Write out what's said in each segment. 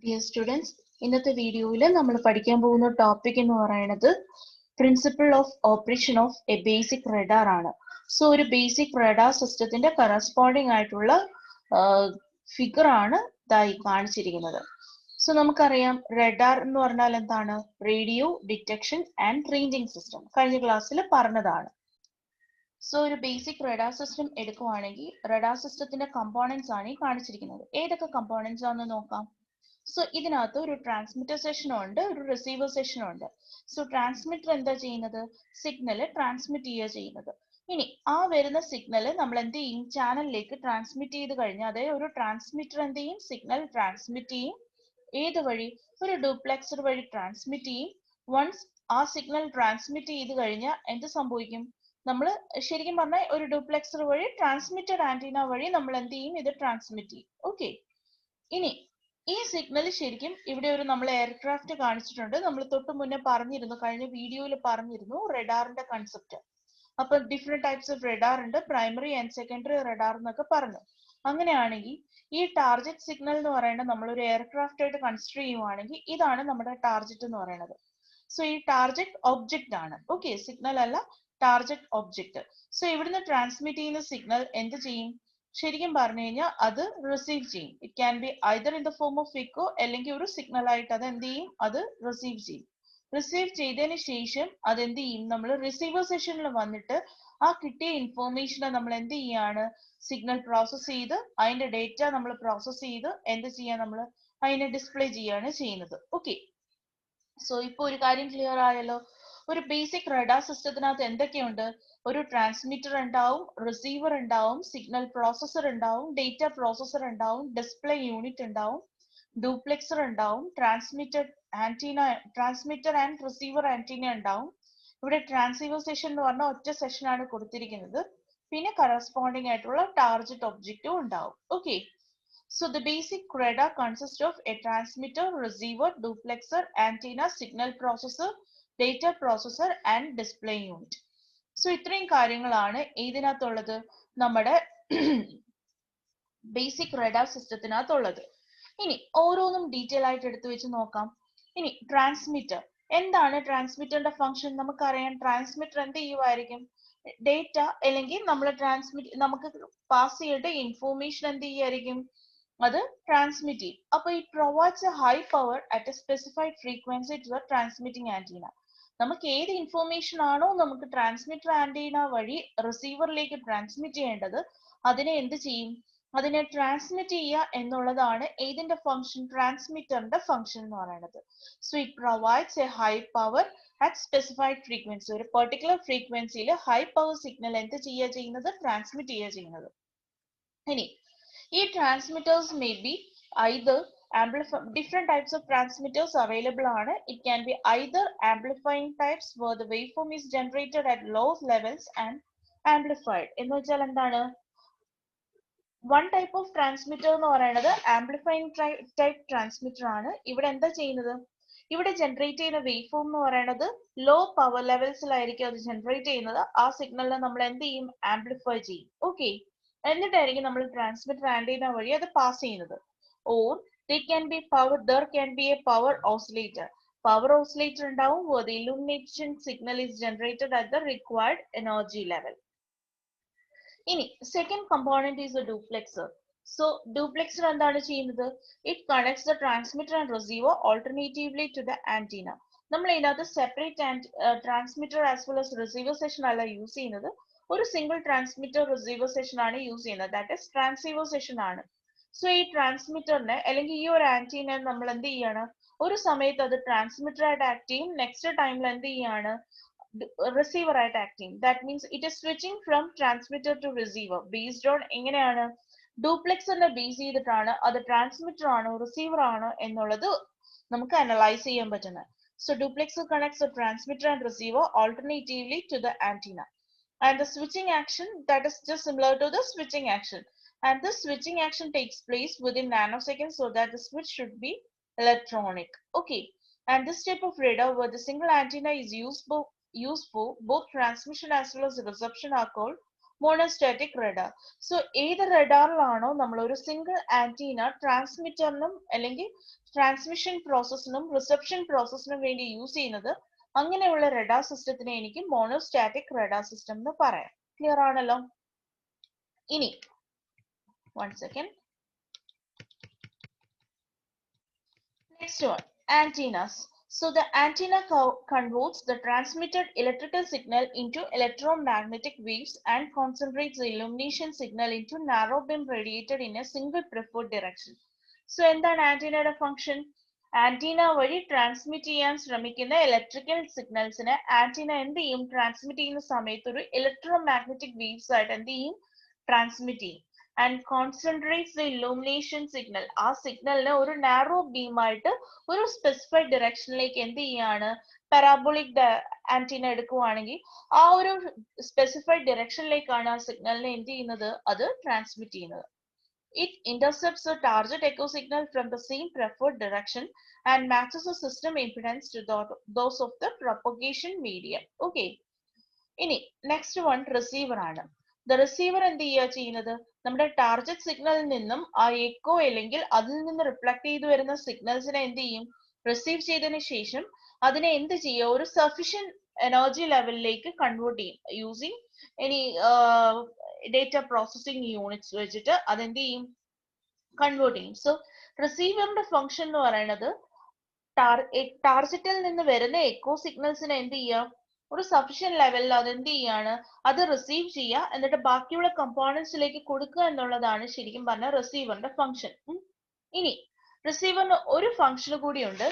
Dear students, ഇന്നത്തെ വീഡിയോയിൽ നമ്മൾ പഠിക്കാൻ പോകുന്ന ടോപ്പിക് എന്ന് പറയുന്നത് principle of operation of A basic radar ആണ്. സോ ഒരു ബേസിക് റഡാർ സിസ്റ്റത്തിന്റെ കറസ്പോണ്ടിങ് ആയിട്ടുള്ള ഫിഗർ ആണ് ഇതായി കാണിച്ചിരിക്കുന്നത്. സോ നമുക്കറിയാം റഡാർ എന്ന് പറഞ്ഞാൽ എന്താണ്? Radio detection and ranging system. കഴിഞ്ഞ ക്ലാസ്സിൽ പറഞ്ഞതാണ്. സോ ഒരു ബേസിക് റഡാർ സിസ്റ്റം എടുക്കുവാണെങ്കിൽ റഡാർ സിസ്റ്റത്തിന്റെ കമ്പോണൻസ് ആണ് ഈ കാണിച്ചിരിക്കുന്നത്. ഏതൊക്കെ കമ്പോണൻസ് ആണെന്ന് നോക്കാം. സോ ഇതിനകത്ത് ഒരു ട്രാൻസ്മിറ്റർ സെഷനും ഉണ്ട്, ഒരു റിസീവർ സെഷനും ഉണ്ട്. സോ ട്രാൻസ്മിറ്റർ എന്താ ചെയ്യുന്നത്? സിഗ്നൽ ട്രാൻസ്മിറ്റ് ചെയ്യുന്നത്. ഇനി ആ വരുന്ന സിഗ്നൽ നമ്മൾ എന്ത് ചെയ്യും? ചാനലിലേക്ക് ട്രാൻസ്മിറ്റ് ചെയ്ത് കഴിഞ്ഞാൽ അതേ ഒരു ട്രാൻസ്മിറ്റർ എന്ത് ചെയ്യും? സിഗ്നൽ ട്രാൻസ്മിറ്റ് ചെയ്യും. ഏത് വഴി? ഒരു ഡ്യൂപ്ലെക്സർ വഴി ട്രാൻസ്മിറ്റ് ചെയ്യും. വൺസ് ആ സിഗ്നൽ ട്രാൻസ്മിറ്റ് ചെയ്ത് കഴിഞ്ഞാൽ എന്ത് സംഭവിക്കും? നമ്മൾ ശരിക്കും പറഞ്ഞാൽ ഒരു ഡ്യൂപ്ലെക്സർ വഴി ട്രാൻസ്മിറ്റഡ് ആന്റിന വഴി നമ്മൾ എന്ത് ചെയ്യും? ഇത് ട്രാൻസ്മിറ്റ് ചെയ്യും. ഓക്കെ. ഇനി ഈ സിഗ്നൽ ശരിക്കും ഇവിടെ ഒരു നമ്മൾ എയർക്രാഫ്റ്റ് കാണിച്ചിട്ടുണ്ട്. നമ്മൾ തൊട്ട് മുന്നേ പറഞ്ഞിരുന്നു, കഴിഞ്ഞ വീഡിയോയിൽ പറഞ്ഞിരുന്നു റഡാറിന്റെ കൺസെപ്റ്റ്. അപ്പൊ ഡിഫറെന്റ് ടൈപ്സ് ഓഫ് റഡാർ ഉണ്ട്, പ്രൈമറി ആൻഡ് സെക്കൻഡറി റഡാർ എന്നൊക്കെ പറഞ്ഞു. അങ്ങനെയാണെങ്കിൽ ഈ ടാർഗറ്റ് സിഗ്നൽ എന്ന് പറയുന്നത് നമ്മൾ ഒരു എയർക്രാഫ്റ്റ് ആയിട്ട് കൺസിഡർ ചെയ്യുവാണെങ്കിൽ ഇതാണ് നമ്മുടെ ടാർഗറ്റ് എന്ന് പറയുന്നത്. സോ ഈ ടാർഗറ്റ് ഒബ്ജക്റ്റ് ആണ്. ഓക്കെ, സിഗ്നൽ അല്ല, ടാർഗറ്റ് ഒബ്ജക്റ്റ്. സോ ഇവിടുന്ന് ട്രാൻസ്മിറ്റ് ചെയ്യുന്ന സിഗ്നൽ എന്ത് ചെയ്യും? ശരിക്കും പറഞ്ഞു കഴിഞ്ഞാൽ അത് റിസീവ് ചെയ്യും. It can be either in the form of echo അല്ലെങ്കിൽ ഒരു സിഗ്നൽ ആയിട്ട് അത് എന്ത് ചെയ്യും? അത് റിസീവ് ചെയ്യും. റിസീവ് ചെയ്തതിന് ശേഷം അത് എന്ത് ചെയ്യും? നമ്മൾ റിസീവർ സെഷനിൽ വന്നിട്ട് ആ കിട്ടിയ ഇൻഫോർമേഷനെ നമ്മൾ എന്ത് ചെയ്യാണ്? സിഗ്നൽ പ്രോസസ് ചെയ്ത് അതിന്റെ ഡേറ്റ നമ്മൾ പ്രോസസ് ചെയ്ത് എന്ത് ചെയ്യാൻ? നമ്മൾ അതിനെ ഡിസ്പ്ലേ ചെയ്യാണ് ചെയ്യുന്നത്. ഓക്കെ. സോ ഇപ്പൊ ഒരു കാര്യം ക്ലിയർ ആയല്ലോ. ഒരു ബേസിക് റഡാർ സിസ്റ്റത്തിനകത്ത് എന്തൊക്കെയുണ്ട്? ഒരു ട്രാൻസ്മിറ്റർ ഉണ്ടാവും, റിസീവർ ഉണ്ടാവും, സിഗ്നൽ പ്രോസസർ ഉണ്ടാവും, ഡേറ്റ പ്രോസസർ ഉണ്ടാവും, ഡിസ്പ്ലേ യൂണിറ്റ് ഉണ്ടാവും, ഡ്യൂപ്ലെക്സർ ഉണ്ടാവും, ട്രാൻസ്മിറ്റർ ആൻഡ് റിസീവർ ആന്റിന ഉണ്ടാവും. ഇവിടെ ട്രാൻസീവർ സെഷൻ എന്ന് പറഞ്ഞ ഒറ്റ സെഷൻ ആണ് കൊടുത്തിരിക്കുന്നത്. പിന്നെ കറസ്പോണ്ടിങ് ആയിട്ടുള്ള ടാർഗറ്റ് ഒബ്ജക്റ്റും ഉണ്ടാവും. Okay. So the basic radar consists of a transmitter, receiver, duplexer, antenna, signal processor, data processor and display unit. So ഇത്രയും കാര്യങ്ങളാണ് ഇതിനകത്തുള്ളത്, നമ്മുടെ ബേസിക് റഡാർ സിസ്റ്റത്തിനകത്തുള്ളത്. ഇനി ഓരോന്നും ഡീറ്റെയിൽ ആയിട്ട് എടുത്തു വെച്ച് നോക്കാം. ഇനി ട്രാൻസ്മിറ്റർ എന്താണ്? ട്രാൻസ്മിറ്ററിന്റെ ഫംഗ്ഷൻ നമുക്കറിയാം. ട്രാൻസ്മിറ്റർ എന്ത് ചെയ്യുമായിരിക്കും? ഡേറ്റ അല്ലെങ്കിൽ നമ്മൾ നമുക്ക് പാസ് ചെയ്യേണ്ട ഇൻഫോർമേഷൻ എന്ത് ചെയ്യായിരിക്കും? അത് ട്രാൻസ്മിറ്റ് ചെയ്യും. അപ്പൊ it provides a high power at a specified frequency to the transmitting antenna. നമുക്ക് ഏത് ഇൻഫോർമേഷൻ ആണോ നമുക്ക് ട്രാൻസ്മിറ്റർ ആന്റിന വഴി റിസീവറിലേക്ക് ട്രാൻസ്മിറ്റ് ചെയ്യേണ്ടത്, അതിനെ എന്ത് ചെയ്യും? അതിനെ ട്രാൻസ്മിറ്റ് ചെയ്യുക എന്നുള്ളതാണ് ഏതിന്റെ ഫംഗ്ഷൻ? ട്രാൻസ്മിറ്ററിന്റെ ഫംഗ്ഷൻ എന്ന് പറയുന്നത്. So it provides a high power at specified frequency. ഒരു പെർട്ടിക്കുലർ ഫ്രീക്വൻസിയിൽ ഹൈ പവർ സിഗ്നൽ എന്ത് ചെയ്യുന്നത്? ട്രാൻസ്മിറ്റ് ചെയ്യുന്നത്. ഇനി ഈ transmitters may be either different types of transmitters available ആണ്. It can be either amplifying types where the waveform is generated at low levels and amplified. എന്ന് വെച്ചാൽ എന്താണ്? വൺ ടൈപ്പ് ഓഫ് ട്രാൻസ്മിറ്റർ എന്ന് പറയുന്നത് ആംപ്ലിഫൈങ് ടൈപ്പ് ട്രാൻസ്മിറ്റർ ആണ്. ഇവിടെ എന്താ ചെയ്യുന്നത്? ഇവിടെ ജനറേറ്റ് ചെയ്യുന്ന വേവ് ഫോം എന്ന് പറയുന്നത് ലോ പവർ ലെവൽസിലായിരിക്കും അത് ജനറേറ്റ് ചെയ്യുന്നത്. ആ സിഗ്നലിനെ നമ്മൾ എന്ത് ചെയ്യും? ആംപ്ലിഫൈ ചെയ്യും. ഓക്കെ. എന്നിട്ടായിരിക്കും നമ്മൾ ട്രാൻസ്മിറ്റർ ആന്റിന വഴി അത് പാസ് ചെയ്യുന്നത്. Or there can be a power oscillator. Power oscillator ഉണ്ടാവും where the illumination signal is generated at the required energy level. ഇനി second component is a duplexer. So duplexer എന്താണ് ചെയ്യുന്നത്? It connects the transmitter and receiver alternatively to the antenna. നമ്മൾ ഇതിനകത്ത് separate transmitter as well as receiver session അല്ല use ചെയ്യുന്നത്. ഒരു single transmitter receiver session ആണ് use ചെയ്യുന്നത്. ദാറ്റ് ഈസ് ട്രാൻസീവർ സെഷൻ ആണ്. സോ ഈ ട്രാൻസ്മിറ്ററിനെ അല്ലെങ്കിൽ ഈ ഒരു ആന്റിനെ നമ്മൾ എന്ത് ചെയ്യാണ്? ഒരു സമയത്ത് അത് ട്രാൻസ്മിറ്റർ ആയിട്ട് ആക്ട് ചെയ്യും, നെക്സ്റ്റ് ടൈമിൽ എന്ത് ചെയ്യാണ്? റിസീവർ ആയിട്ട് ആക്ട് ചെയ്യും. That means it is switching from transmitter to receiver based on എങ്ങനെയാണ്? ഡ്യൂപ്ലെക്സറിനെ ബേസ് ചെയ്തിട്ടാണ് അത് ട്രാൻസ്മിറ്റർ ആണോ റിസീവർ ആണോ എന്നുള്ളത് നമുക്ക് അനലൈസ് ചെയ്യാൻ പറ്റുന്നത്. So duplexer connects the transmitter and receiver alternatively to the antenna. And the switching action, that is just similar to the switching action, and this switching action takes place within nanoseconds, so that the switch should be electronic. Okay. And this type of radar where the single antenna is used for both transmission as well as reception are called monostatic radar. So ഏത് റഡാറിലാണോ നമ്മൾ ഒരു single antenna ട്രാൻസ്മിറ്ററിനും അല്ലെങ്കിൽ transmission പ്രോസസ്സിനും reception പ്രോസസ്സിനും വേണ്ടി use ചെയ്യുന്നത്, അങ്ങനെയുള്ള radar സിസ്റ്റത്തിനെ എനിക്ക് monostatic radar system എന്ന് പറയാം. ക്ലിയർ ആണല്ലോ? ഇനി one second. Next one, antennas. So the antenna converts the transmitted electrical signal into electromagnetic waves and concentrates the illumination signal into narrow beam radiated in a single preferred direction. So എന്താണ് ആന്റിനയുടെ function? Antenna വഴി transmit ചെയ്യാൻ ശ്രമിക്കുന്ന electrical സിഗ്നൽസിനെ antenna എന്ത് ചെയ്യും? Transmit ചെയ്യുന്ന സമയത്ത് ഒരു ഇലക്ട്രോമാഗ്നറ്റിക് വേവ്സ് ആയിട്ട് എന്ത് ചെയ്യും? ട്രാൻസ്മിറ്റ് ചെയ്യും. And concentrates the illumination signal. ആ സിഗ്നലിനെ ഒരു നാരോ ബീം ആയിട്ട് ഒരു സ്പെസിഫൈഡ് ഡയറക്ഷനിലേക്ക് എന്ത് ചെയ്യാണ്? പാരാബോളിക് ആന്റിന എടുക്കുവാണെങ്കിൽ ആ ഒരു സ്പെസിഫൈഡ് ഡയറക്ഷനിലേക്കാണ് ആ സിഗ്നലിനെ എന്ത് ചെയ്യുന്നത്? അത് ട്രാൻസ്മിറ്റ് ചെയ്യുന്നത്. It intercepts the target echo signal from the same preferred direction and matches the system impedance to those of the propagation medium. Okay. ഇനി നെക്സ്റ്റ് വൺ റിസീവർ ആണ്. ദ റിസീവർ എന്ത് ചെയ്യുക ചെയ്യുന്നത്? നമ്മുടെ ടാർഗറ്റ് സിഗ്നലിൽ നിന്നും ആ എക്കോ അല്ലെങ്കിൽ അതിൽ നിന്ന് റിഫ്ലക്ട് ചെയ്തു വരുന്ന സിഗ്നൽസിനെ എന്ത് ചെയ്യും? റിസീവ് ചെയ്തതിനു ശേഷം അതിനെ എന്ത് ചെയ്യുക? ഒരു സഫീഷ്യന്റ് എനർജി ലെവലിലേക്ക് കൺവേർട്ട് ചെയ്യും using any data processing units വെച്ചിട്ട് അതെന്ത് ചെയ്യും? കൺവേർട്ട് ചെയ്യും. സോ റിസീവറിന്റെ ഫംഗ്ഷൻ എന്ന് പറയുന്നത് ടാർഗറ്റിൽ നിന്ന് വരുന്ന എക്കോ സിഗ്നൽസിനെ എന്ത് ചെയ്യുക? ഒരു സഫീഷ്യന്റ് ലെവലിൽ അതെന്ത് ചെയ്യാണ്? അത് റിസീവ് ചെയ്യുക, എന്നിട്ട് ബാക്കിയുള്ള കമ്പോണൻസിലേക്ക് കൊടുക്കുക എന്നുള്ളതാണ് ശരിക്കും പറഞ്ഞ റിസീവറിന്റെ ഫംഗ്ഷൻ. ഇനി റിസീവറിന് ഒരു ഫംഗ്ഷൻ കൂടിയുണ്ട്.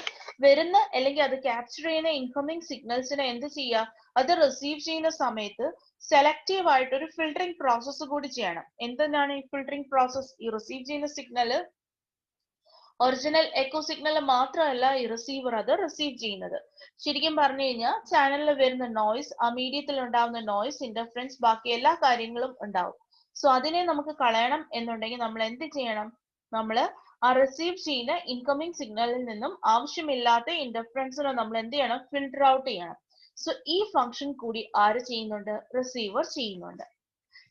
വരുന്ന അല്ലെങ്കിൽ അത് ക്യാപ്ചർ ചെയ്യുന്ന ഇൻകമിംഗ് സിഗ്നൽസിനെ എന്ത് ചെയ്യുക? അത് റിസീവ് ചെയ്യുന്ന സമയത്ത് സെലക്റ്റീവ് ആയിട്ട് ഒരു ഫിൽട്ടറിംഗ് പ്രോസസ്സ് കൂടി ചെയ്യണം. എന്താണ് ഈ ഫിൽട്ടറിംഗ് പ്രോസസ്? ഈ റിസീവ് ചെയ്യുന്ന സിഗ്നല് ഒറിജിനൽ എക്കോ സിഗ്നൽ മാത്രമല്ല ഈ റിസീവർ അത് റിസീവ് ചെയ്യുന്നത്. ശരിക്കും പറഞ്ഞു കഴിഞ്ഞാൽ ചാനലിൽ വരുന്ന നോയ്സ്, ആ മീഡിയത്തിൽ ഉണ്ടാവുന്ന നോയ്സ്, ഇന്റർഫറൻസ്, ബാക്കി എല്ലാ കാര്യങ്ങളും ഉണ്ടാവും. സോ അതിനെ നമുക്ക് കളയണം എന്നുണ്ടെങ്കിൽ നമ്മൾ എന്ത് ചെയ്യണം? നമ്മൾ ആ റിസീവ് ചെയ്യുന്ന ഇൻകമിംഗ് സിഗ്നലിൽ നിന്നും ആവശ്യമില്ലാത്ത ഇന്റർഫറൻസിനെ നമ്മൾ എന്ത് ചെയ്യണം? ഫിൽട്ടർ ഔട്ട് ചെയ്യണം. സോ ഈ ഫംഗ്ഷൻ കൂടി ആര് ചെയ്യുന്നുണ്ട്? റിസീവർ ചെയ്യുന്നുണ്ട്.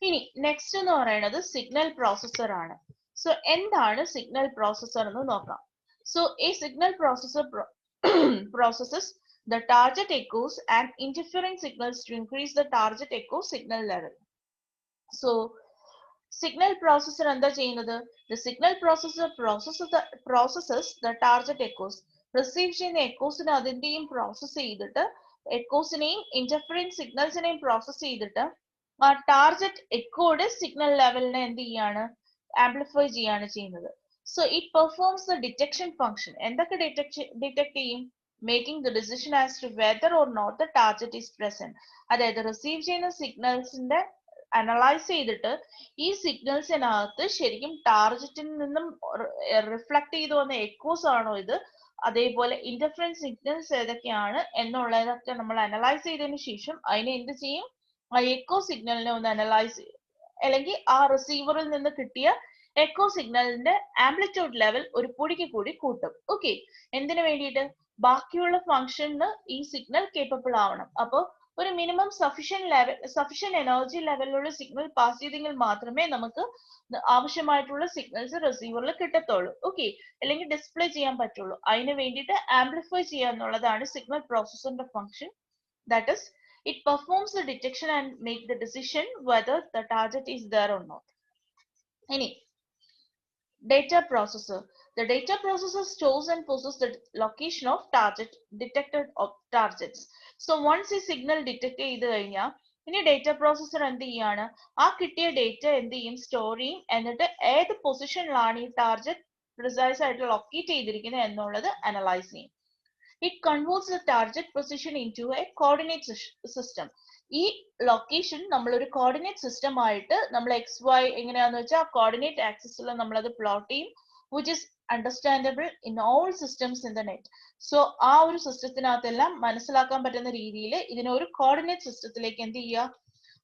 ഇനി നെക്സ്റ്റ് എന്ന് പറയുന്നത് സിഗ്നൽ പ്രോസസർ ആണ്. സോ എന്താണ് സിഗ്നൽ പ്രോസസർ എന്ന് നോക്കാം. So a signal processor processes the target echoes and interfering signals to increase the target echo signal level. So signal processor എന്താ ചെയ്യുന്നത്? The signal processor processes the target echoes. Receive ചെയ്യുന്ന എക്കോസിനെ അതിന്റെയും process ചെയ്തിട്ട് എക്കോസിനെയും ഇന്റർഫറിംഗ് സിഗ്നൽസിനെയും process ചെയ്തിട്ട് ആ target എക്കോയുടെ signal ലെവലിനെ എന്ത് ചെയ്യാണ്? Amplify ചെയ്യാണ് ചെയ്യുന്നത്. So it performs the detection function. എന്തൊക്കെ ഡിറ്റക്ട് ചെയ്യും? Making the decision as to whether or not the target is present. അതായത് റിസീവ് ചെയ്യുന്ന സിഗ്നൽസിന്റെ അനലൈസ് ചെയ്തിട്ട് ഈ സിഗ്നൽസിനകത്ത് ശരിക്കും ടാർഗറ്റിൽ നിന്നും റിഫ്ലക്ട് ചെയ്തു വന്ന എക്കോസ് ആണോ ഇത്, അതേപോലെ ഇന്റർഫറൻസ് സിഗ്നൽസ് ഏതൊക്കെയാണ് എന്നുള്ളതൊക്കെ നമ്മൾ അനലൈസ് ചെയ്തതിനു ശേഷം അതിനെ എന്ത് ചെയ്യും? ആ എക്കോ സിഗ്നലിനെ ഒന്ന് അനലൈസ് ചെയ്യും, അല്ലെങ്കിൽ ആ റിസീവറിൽ നിന്ന് കിട്ടിയ എക്കോ സിഗ്നലിന്റെ ആംപ്ലിറ്റ്യൂഡ് ലെവൽ ഒരു പൊടിക്ക് കൂടി കൂട്ടും. ഓക്കെ, എന്തിനു വേണ്ടിയിട്ട്? ബാക്കിയുള്ള ഫംഗ്ഷന് ഈ സിഗ്നൽ കേപ്പബിൾ ആവണം. അപ്പോൾ ഒരു മിനിമം സഫീഷ്യന്റ് എനർജി ലെവലിലുള്ള സിഗ്നൽ പാസ് ചെയ്തെങ്കിൽ മാത്രമേ നമുക്ക് ആവശ്യമായിട്ടുള്ള സിഗ്നൽസ് റിസീവറിൽ കിട്ടത്തുള്ളൂ. ഓക്കെ, അല്ലെങ്കിൽ ഡിസ്പ്ലേ ചെയ്യാൻ പറ്റുള്ളൂ. അതിന് വേണ്ടിയിട്ട് ആംപ്ലിഫൈ ചെയ്യുക എന്നുള്ളതാണ് സിഗ്നൽ പ്രോസസറിന്റെ function. That is it performs the detection and make the decision whether the target is there or not. Any data processor. The data processor stores and processes the location of detected targets. So once a signal detect ചെയ്തു കഴിഞ്ഞാൽ ഇനി data processor എന്ത് ചെയ്യാണ്? ആ കിട്ടിയ data എന്ത് ചെയ്യും? Store ചെയ്യും. എന്നിട്ട് ഏത് പൊസിഷനിലാണ് ഈ ടാർഗറ്റ് പ്രിസൈസ് ആയിട്ട് ലൊക്കേറ്റ് ചെയ്തിരിക്കുന്നത് എന്നുള്ളത് അനലൈസ് ചെയ്യും. It converts the target position into a coordinate system. ഈ ലൊക്കേഷൻ നമ്മൾ ഒരു കോർഡിനേറ്റ് സിസ്റ്റം ആയിട്ട് നമ്മൾ XY എങ്ങനെയാന്ന് വെച്ചാൽ കോർഡിനേറ്റ് ആക്സിസിൽ നമ്മൾ അത് പ്ലോട്ട് ചെയ്യും, which is understandable in all systems in the net. So ആ ഒരു സിസ്റ്റത്തിനകത്തെല്ലാം മനസ്സിലാക്കാൻ പറ്റുന്ന രീതിയിൽ ഇതിനെ ഒരു കോർഡിനേറ്റ് സിസ്റ്റത്തിലേക്ക് എന്ത് ചെയ്യുക?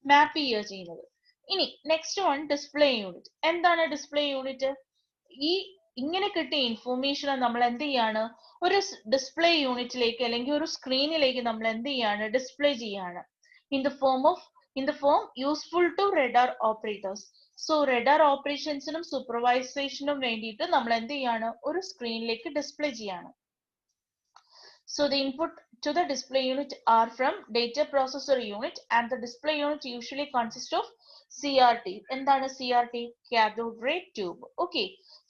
മാപ്പ് ചെയ്യുക ചെയ്യുന്നത്. ഇനി നെക്സ്റ്റ് വൺ ഡിസ്പ്ലേ യൂണിറ്റ്. എന്താണ് ഡിസ്പ്ലേ യൂണിറ്റ്? ഈ ഇങ്ങനെ കിട്ടിയ ഇൻഫോർമേഷൻ നമ്മൾ എന്ത് ചെയ്യാണ്? ഒരു ഡിസ്പ്ലേ യൂണിറ്റിലേക്ക് അല്ലെങ്കിൽ ഒരു സ്ക്രീനിലേക്ക് നമ്മൾ എന്ത് ചെയ്യാണ്? ഡിസ്പ്ലേ ചെയ്യാണ് in the form of in the form useful to radar operators. So radar operationsനും supervisationനും വേണ്ടിയിട്ട് നമ്മൾ എന്ത് ചെയ്യാണ്, ഒരു സ്ക്രീനിലേക്ക് ഡിസ്പ്ലേ ചെയ്യാണ്. So the input to the display unit are from data processor unit, and the display unit usually consists of CRT. എന്താണ് CRT? Cathode ray tube. Okay.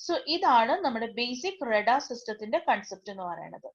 So ഇതാണ് നമ്മുടെ ബേസിക് റഡാർ സിസ്റ്റത്തിന്റെ കൺസെപ്റ്റ് എന്ന് പറയുന്നത്.